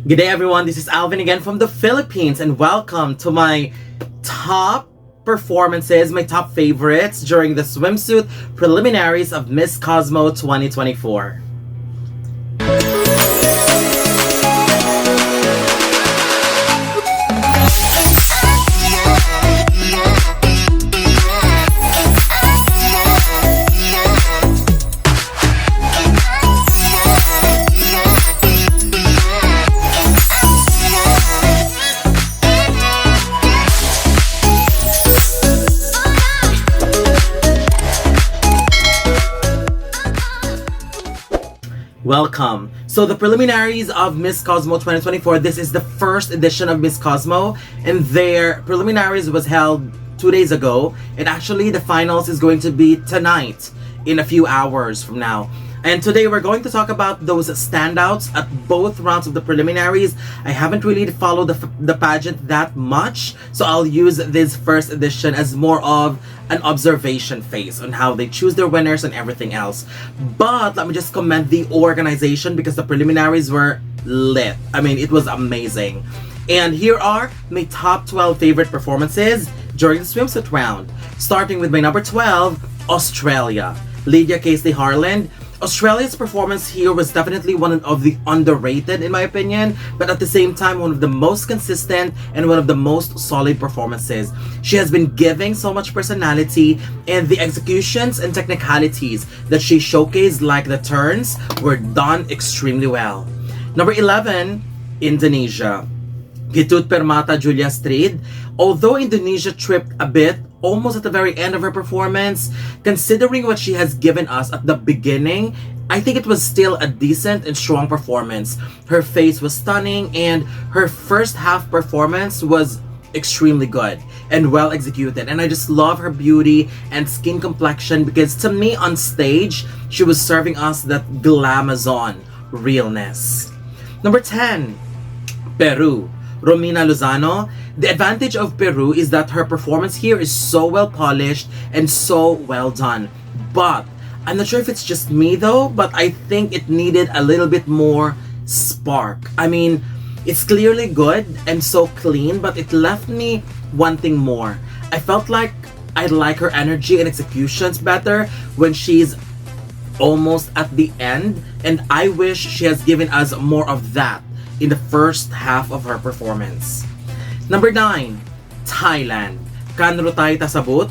Good day everyone, this is Alvin again from the Philippines and welcome to my top performances, my top favorites during the swimsuit preliminaries of Miss Cosmo 2024. Welcome. So the preliminaries of Miss Cosmo 2024, this is the first edition of Miss Cosmo, and their preliminaries was held 2 days ago, and actually the finals is going to be tonight in a few hours from now. And today we're going to talk about those standouts at both rounds of the preliminaries. I haven't really followed the pageant that much, so I'll use this first edition as more of an observation phase on how they choose their winners and everything else. But let me just commend the organization because the preliminaries were lit. I mean, it was amazing. And here are my top 12 favorite performances during the swimsuit round. Starting with my number 12, Australia. Lydia Casey Harland. Australia's performance here was definitely one of the underrated in my opinion, but at the same time one of the most consistent and one of the most solid performances. She has been giving so much personality, and the executions and technicalities that she showcased, like the turns, were done extremely well. Number 11, Indonesia. Getut Permata Julia Strid. Although Indonesia tripped a bit almost at the very end of her performance, considering what she has given us at the beginning, I think it was still a decent and strong performance. Her face was stunning, and her first half performance was extremely good and well executed, and I just love her beauty and skin complexion because to me on stage she was serving us that glamazon realness. Number 10, Peru. Romina Lozano. The advantage of Peru is that her performance here is so well polished and so well done. But I'm not sure if it's just me though, but I think it needed a little bit more spark. I mean, it's clearly good and so clean, but it left me wanting more. I felt like I like her energy and executions better when she's almost at the end, and I wish she has given us more of that in the first half of her performance. Number 9, Thailand. Kanrutay Tasabut.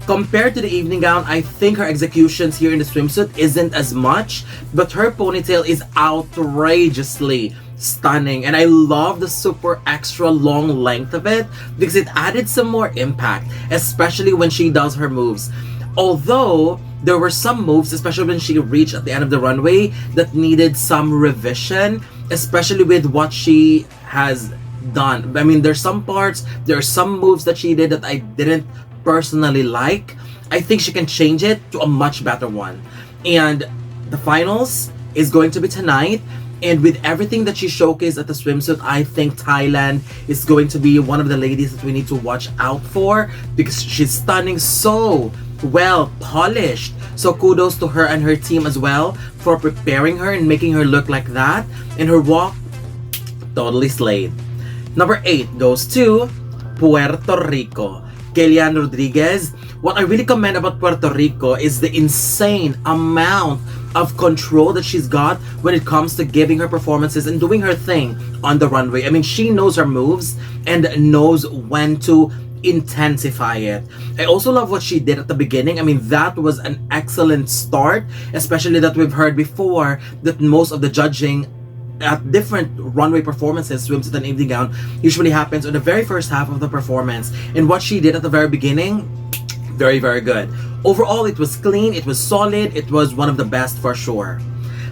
Compared to the evening gown, I think her executions here in the swimsuit isn't as much, but her ponytail is outrageously stunning, and I love the super extra long length of it because it added some more impact, especially when she does her moves. Although there were some moves, especially when she reached at the end of the runway, that needed some revision, especially with what she has done. I mean, there are some moves that she did that I didn't personally like. I think she can change it to a much better one. And the finals is going to be tonight, and with everything that she showcased at the swimsuit, I think Thailand is going to be one of the ladies that we need to watch out for because she's stunning, so well polished. So kudos to her and her team as well for preparing her and making her look like that, and her walk totally slayed. Number 8 goes to Puerto Rico. Kellyanne Rodriguez. What I really commend about Puerto Rico is the insane amount of control that she's got when it comes to giving her performances and doing her thing on the runway. I mean, she knows her moves and knows when to intensify it. I also love what she did at the beginning. I mean, that was an excellent start, especially that we've heard before that most of the judging at different runway performances, swimsuit and evening gown, usually happens on the very first half of the performance. And what she did at the very beginning, very, very good. Overall, it was clean, it was solid, it was one of the best for sure.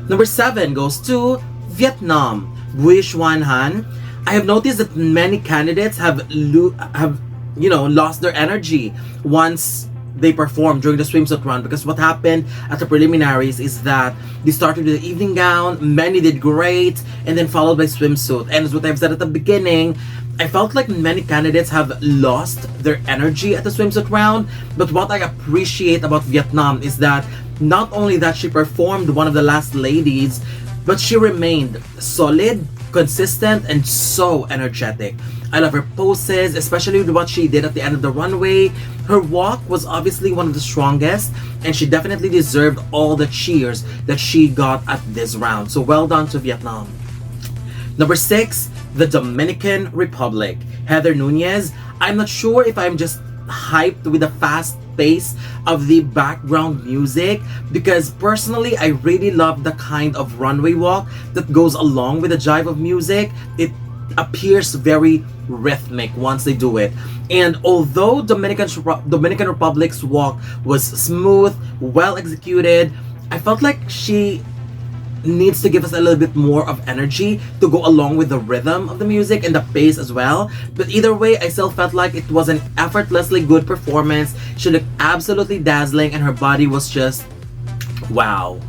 Number 7 goes to Vietnam. Wy Xuan Han. I have noticed that many candidates have lost their energy once they performed during the swimsuit run, because what happened at the preliminaries is that they started with the evening gown, many did great, and then followed by swimsuit. And as what I've said at the beginning, I felt like many candidates have lost their energy at the swimsuit round. But what I appreciate about Vietnam is that not only that she performed one of the last ladies, but she remained solid consistent and so energetic. I love her poses, especially with what she did at the end of the runway. Her walk was obviously one of the strongest, and she definitely deserved all the cheers that she got at this round. So well done to Vietnam. Number 6, the Dominican Republic. Heather Nunez. I'm not sure if I'm just hyped with the fast pace of the background music, because personally I really love the kind of runway walk that goes along with the jive of music. It appears very rhythmic once they do it. And although Dominican Republic's walk was smooth, well executed, I felt like she needs to give us a little bit more of energy to go along with the rhythm of the music and the pace as well. But either way, I still felt like it was an effortlessly good performance. She looked absolutely dazzling and her body was just wow.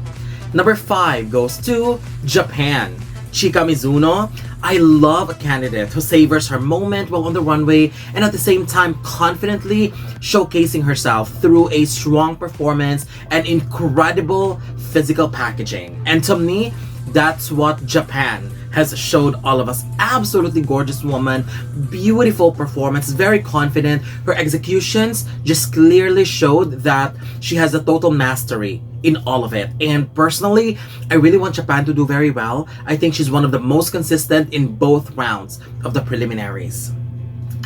Number 5 goes to Japan. Chika Mizuno. I love a candidate who savors her moment while on the runway and at the same time confidently showcasing herself through a strong performance and incredible physical packaging. And to me, that's what Japan has showed all of us. Absolutely gorgeous woman, beautiful performance, very confident. Her executions just clearly showed that she has a total mastery in all of it. And personally, I really want Japan to do very well. I think she's one of the most consistent in both rounds of the preliminaries.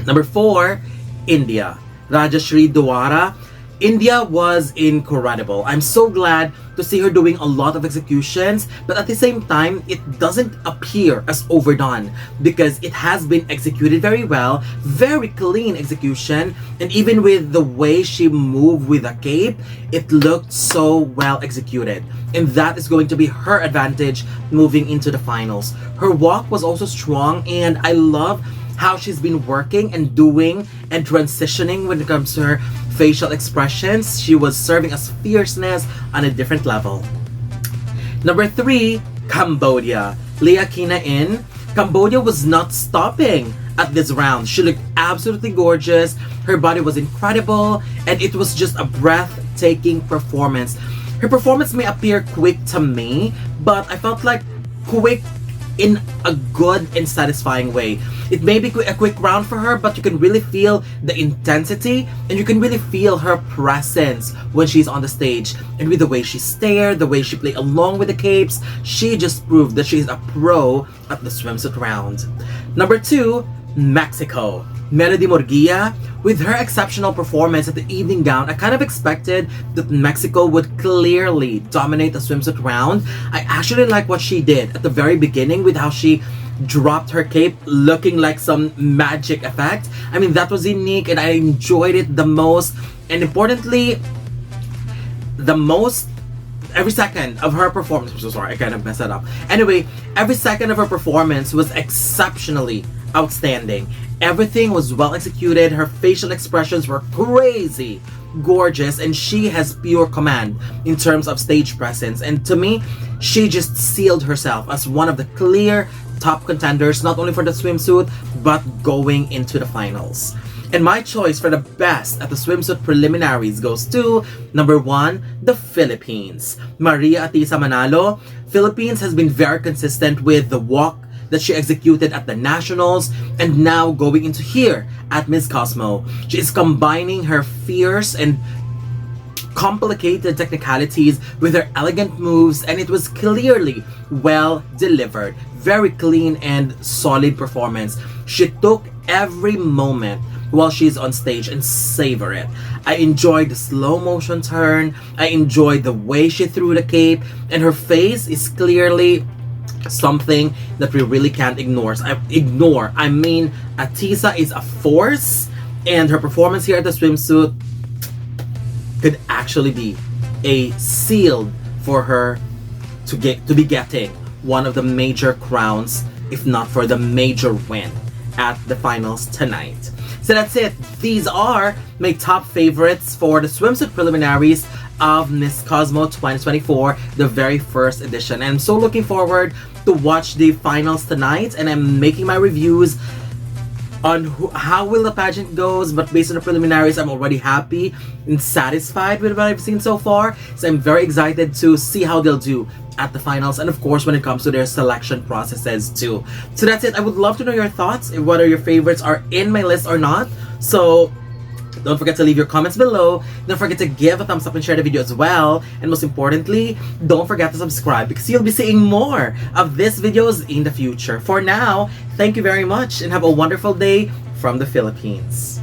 Number 4, India. Rajashri Dwara. India was incredible. I'm so glad to see her doing a lot of executions, but at the same time, it doesn't appear as overdone because it has been executed very well, very clean execution, and even with the way she moved with the cape, it looked so well executed. And that is going to be her advantage moving into the finals. Her walk was also strong, and I love how she's been working and doing and transitioning when it comes to her facial expressions. She was serving as fierceness on a different level. Number 3, Cambodia. Leah Kina In. Cambodia was not stopping at this round. She looked absolutely gorgeous. Her body was incredible, and it was just a breathtaking performance. Her performance may appear quick to me, but I felt like quick in a good and satisfying way. It may be a quick round for her, but you can really feel the intensity and you can really feel her presence when she's on the stage. And with the way she stared, the way she played along with the capes, she just proved that she's a pro at the swimsuit round. Number 2, Mexico. Melody Murguia. With her exceptional performance at the evening gown, I kind of expected that Mexico would clearly dominate the swimsuit round. I actually like what she did at the very beginning with how she dropped her cape looking like some magic effect. I mean, that was unique and I enjoyed it the most. And importantly, every second of her performance, I'm so sorry, I kind of messed that up. Anyway, every second of her performance was exceptionally outstanding. Everything was well executed. Her facial expressions were crazy gorgeous, and she has pure command in terms of stage presence. And to me, she just sealed herself as one of the clear top contenders, not only for the swimsuit, but going into the finals. And my choice for the best at the swimsuit preliminaries goes to number 1, the Philippines. Maria Atisa Manalo. Philippines has been very consistent with the walk that she executed at the nationals and now going into here at Miss Cosmo. She is combining her fierce and complicated technicalities with her elegant moves, and it was clearly well delivered. Very clean and solid performance. She took every moment while she's on stage and savor it. I enjoyed the slow motion turn. I enjoyed the way she threw the cape, and her face is clearly something that we really can't ignore. I mean, Atisa is a force, and her performance here at the swimsuit could actually be a seal for her to be getting one of the major crowns, if not for the major win at the finals tonight. So that's it. These are my top favorites for the swimsuit preliminaries of Miss Cosmo 2024, the very first edition. And I'm so looking forward to watch the finals tonight, and I'm making my reviews on how will the pageant goes, but based on the preliminaries, I'm already happy and satisfied with what I've seen so far. So I'm very excited to see how they'll do at the finals, and of course when it comes to their selection processes too. So that's it. I would love to know your thoughts, whether your favorites are in my list or not. So don't forget to leave your comments below. Don't forget to give a thumbs up and share the video as well. And most importantly, don't forget to subscribe because you'll be seeing more of these videos in the future. For now, thank you very much and have a wonderful day from the Philippines.